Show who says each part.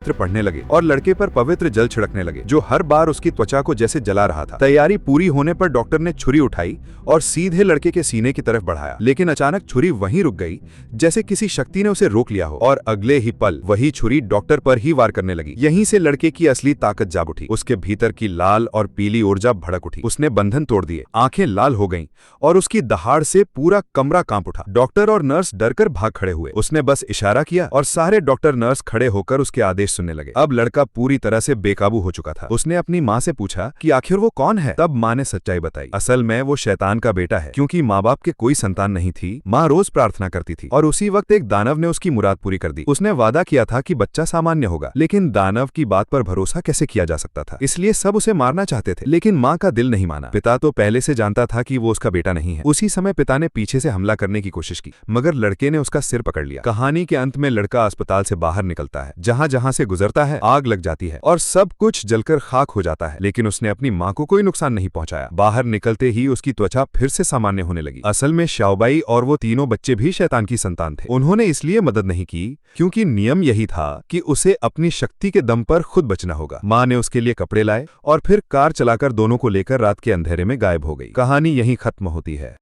Speaker 1: मंत्र पढ़ने लगे और लड़के पर पवित्र जल छिड़कने लगे, जो हर बार उसकी त्वचा को जैसे जला रहा था। तैयारी पूरी होने पर डॉक्टर ने छुरी उठाई और सीधे लड़के के सीने की तरफ बढ़ाया, लेकिन अचानक छुरी वहीं रुक गई, जैसे किसी शक्ति ने उसे रोक लिया हो, और अगले ही पल वही छुरी डॉक्टर पर ही वार करने लगी। यहीं से लड़के की असली ताकत जाग उठी। उसके भीतर की लाल और पीली ऊर्जा भड़क उठी। उसने बंधन तोड़ दिए, आंखें लाल हो गईं और उसकी दहाड़ से पूरा कमरा कांप उठा। डॉक्टर और नर्स डरकर भाग खड़े हुए। उसने बस इशारा किया और सारे डॉक्टर नर्स खड़े होकर उसके आदेश सुनने लगे। अब लड़का पूरी तरह से बेकाबू हो चुका था। उसने अपनी माँ से पूछा कि आखिर वो कौन है। तब माँ ने सच्चाई बताई। असल में वो शैतान का बेटा है, क्योंकि माँ बाप के कोई संतान नहीं थी। माँ रोज प्रार्थना करती थी और उसी वक्त एक दानव ने उसकी मुराद पूरी कर दी। उसने वादा किया था कि बच्चा सामान्य होगा, लेकिन दानव की बात पर भरोसा कैसे किया जा सकता था, इसलिए सब उसे मारना चाहते थे, लेकिन माँ का दिल नहीं माना। पिता तो पहले से जानता था कि वो उसका बेटा नहीं है। उसी समय पिता ने पीछे से हमला करने की कोशिश की, मगर लड़के ने उसका सिर पकड़ लिया। कहानी के अंत में लड़का अस्पताल से बाहर निकलता है। जहाँ जहाँ से गुजरता है आग लग जाती है और सब कुछ जलकर खाक हो जाता है, लेकिन उसने अपनी माँ को कोई नुकसान नहीं पहुंचाया। बाहर निकलते ही उसकी त्वचा फिर से सामान्य होने लगी। असल में शाओबाई और वो तीनों बच्चे भी शैतान की संतान थे। उन्होंने इसलिए मदद नहीं की क्योंकि नियम यही था कि उसे अपनी शक्ति के दम पर खुद बचना होगा। माँ ने उसके लिए कपड़े लाए और फिर कार चलाकर दोनों को लेकर रात के अंधेरे में गायब हो गई। कहानी यहीं खत्म होती है।